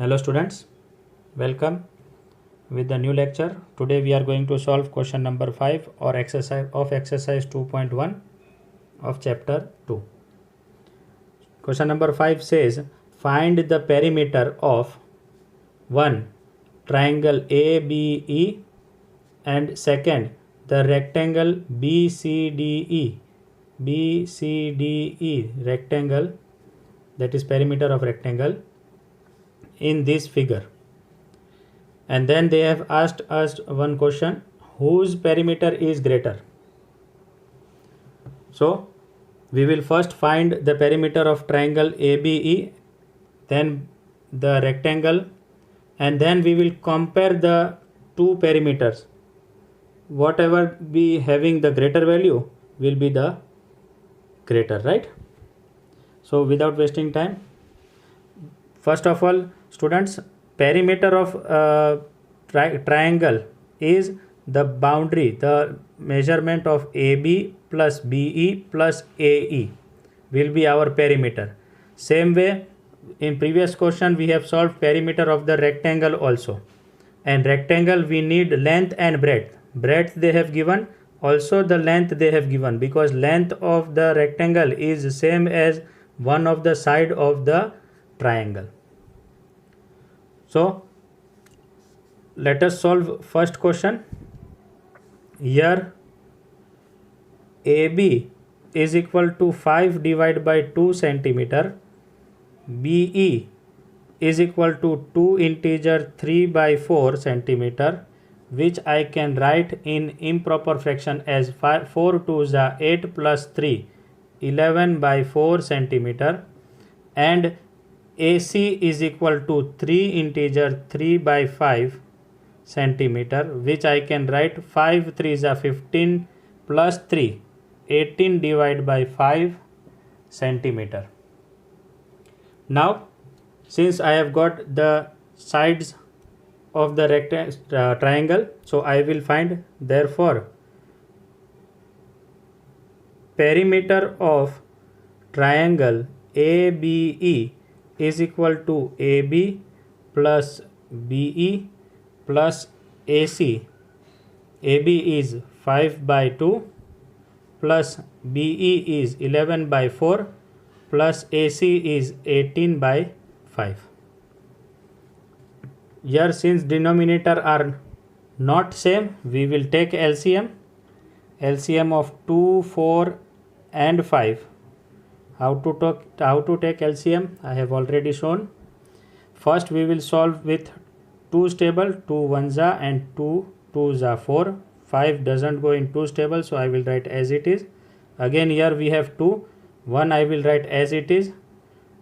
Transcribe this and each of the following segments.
Hello students, welcome with the new lecture. Today we are going to solve question number 5 or exercise 2.1 of chapter 2. Question number 5 says find the perimeter of 1 triangle ABE and second the rectangle BCDE rectangle, that is perimeter of rectangle in this figure. And then they have asked us one question, whose perimeter is greater? So we will first find the perimeter of triangle ABE, then the rectangle, and then we will compare the two perimeters. Whatever be having the greater value will be the greater, right? So without wasting time, first of all students, perimeter of triangle is the boundary, the measurement of AB plus BE plus AE will be our perimeter. Same way in previous question we have solved perimeter of the rectangle also, and rectangle we need length and breadth they have given, also the length they have given, because length of the rectangle is same as one of the side of the triangle. So let us solve first question. Here AB is equal to 5 divided by 2 centimeter, BE is equal to 2 integer 3 by 4 centimeter, which I can write in improper fraction as 4 2s are 8 plus 3 11 by 4 centimeter, and AC is equal to 3 integer 3 by 5 centimeter, which I can write 5 3s are 15 plus 3 18 divided by 5 centimeter. Now since I have got the sides of the triangle, so I will find, therefore perimeter of triangle ABE is equal to AB plus BE plus AC. AB is 5 by 2 plus BE is 11 by 4 plus AC is 18 by 5. Here since denominator are not same, we will take LCM of 2, 4 and 5. How to take LCM I have already shown. First we will solve with 2's table, 2 1s are and 2 2s are 4. 5 doesn't go in 2's table, so I will write as it is. Again here we have 2, 1 I will write as it is,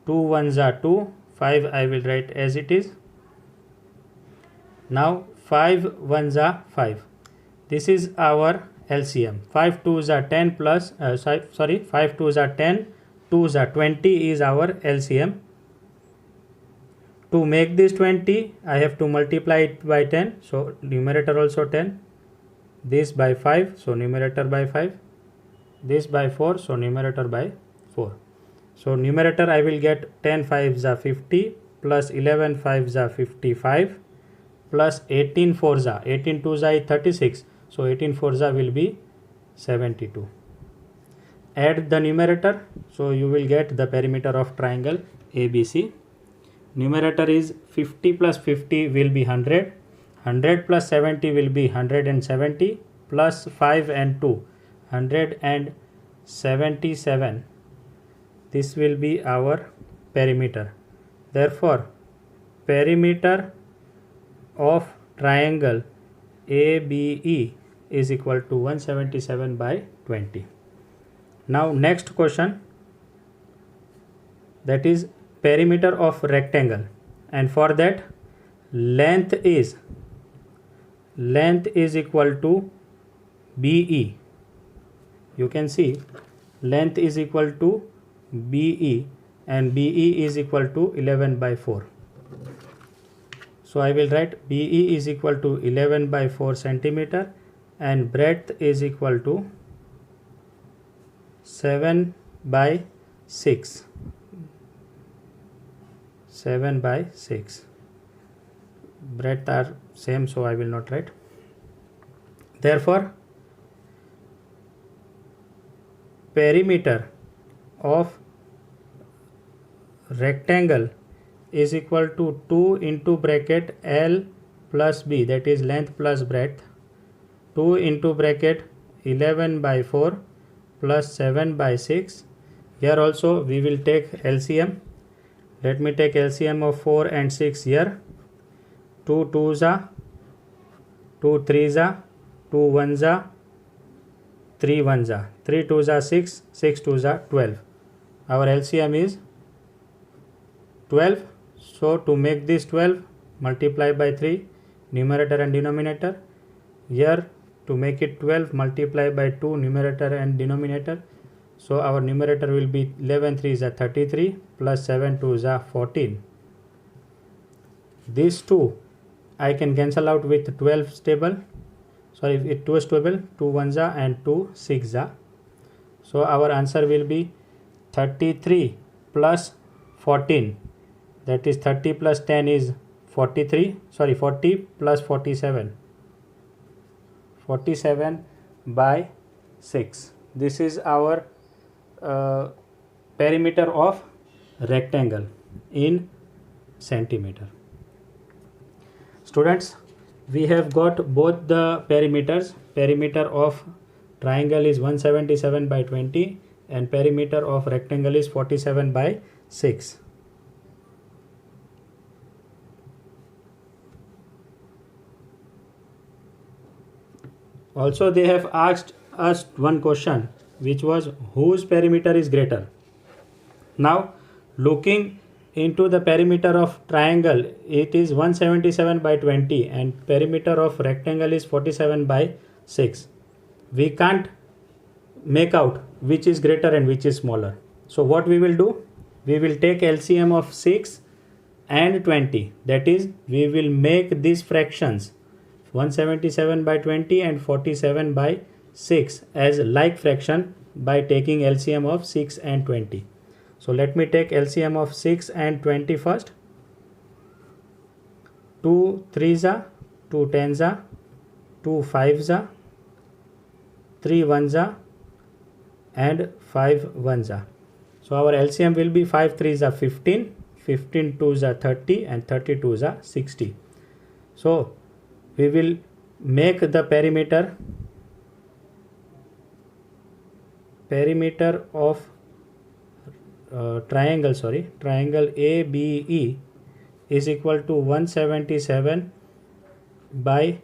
2 1s are 2, 5 I will write as it is. Now 5 1s are 5. This is our LCM. 5 2s are 10 plus 5 2s are 10, 2s are 20 is our LCM. To make this 20 I have to multiply it by 10, so numerator also 10, this by 5, so numerator by 5, this by 4, so numerator by 4. So numerator I will get 10 5s are 50 plus 11 5s are 55 plus 18 4s are 18 2s are 36, so 18 4s are will be 72. Add the numerator, so you will get the perimeter of triangle ABC. Numerator is 50 plus 50 will be 100, 100 plus 70 will be 170 plus 5 and 2 177. This will be our perimeter. Therefore perimeter of triangle ABE is equal to 177 by 20. Now next question, that is perimeter of rectangle, and for that length is equal to BE. You can see length is equal to BE and BE is equal to 11 by 4. So I will write BE is equal to 11 by 4 centimeter and breadth is equal to 7 by 6. breadth are same, so I will not write. Therefore, perimeter of rectangle is equal to 2 into bracket L plus B, that is length plus breadth, 2 into bracket 11 by 4 plus 7 by 6. Here also we will take LCM. Let me take LCM of 4 and 6 here. 2 2s are 2 3s are 2 1s are 3 1s are 3 2s are 6, 6 2s are 12. Our LCM is 12. So to make this 12, multiply by 3 numerator and denominator. Here to make it 12, multiply by 2 numerator and denominator. So our numerator will be 11 3s are 33 plus 7 2s are 14. These two I can cancel out with 12 table. Sorry, with 2's table, 2 1s are and 2 6s are. So our answer will be 33 plus 14. That is 30 plus 10 is 43. Sorry, 40 plus 47. 47 by 6. This is our perimeter of rectangle in centimeter. Students, we have got both the perimeters. Perimeter of triangle is 177 by 20 and perimeter of rectangle is 47 by 6. Also, they have asked us one question, which was whose perimeter is greater. Now, looking into the perimeter of triangle, it is 177 by 20 and perimeter of rectangle is 47 by 6. We can't make out which is greater and which is smaller. So what we will do? We will take LCM of 6 and 20. That is, we will make these fractions 177 by 20 and 47 by 6 as like fraction by taking LCM of 6 and 20. So let me take LCM of 6 and 20 first. 2 3s are, 2 10s are, 2 5s are, 3 1s are and 5 1s are. So our LCM will be 5 3s are 15, 15 2s are 30 and 30 2s are 60. So we will make the perimeter of triangle ABE is equal to 177 by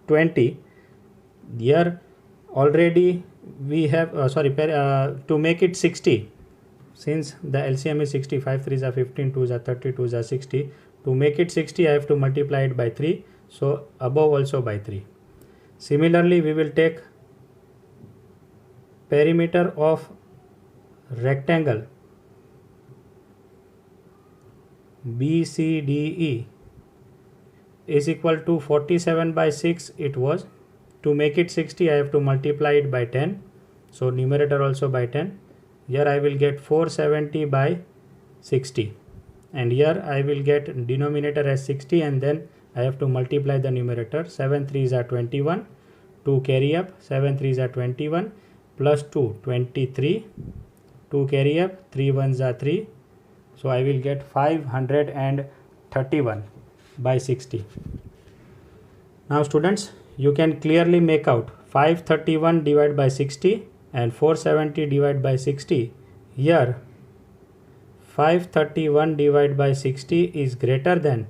20. Here already we have to make it 60, since the LCM is 60, 5 3s are 15, 2s are 30, 2s are 60. To make it 60, I have to multiply it by 3. So above also by 3. Similarly, we will take perimeter of rectangle BCDE is equal to 47 by 6 it was. To make it 60, I have to multiply it by 10. So numerator also by 10. Here I will get 470 by 60. And here I will get denominator as 60 and then I have to multiply the numerator. 7 3s are 21. 2 carry up. 7 3s are 21. Plus 2, 23. 2 carry up. 3 1s are 3. So I will get 531 by 60. Now students, you can clearly make out 531 divided by 60 and 470 divided by 60. Here 531 divided by 60 is greater than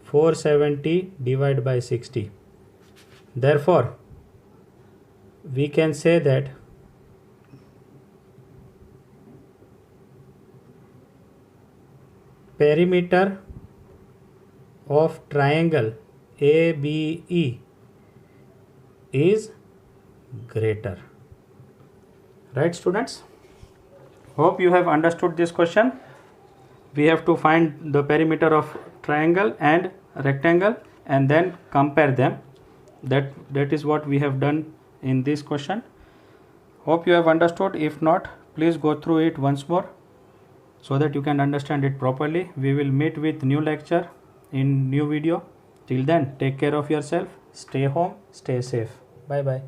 470 divided by 60. Therefore, we can say that perimeter of triangle ABE is greater. Right, students? Hope you have understood this question. We have to find the perimeter of triangle and rectangle and then compare them. That is what we have done in this question. Hope you have understood. If not, please go through it once more so that you can understand it properly. We will meet with new lecture in new video. Till then, take care of yourself, stay home, stay safe. Bye bye.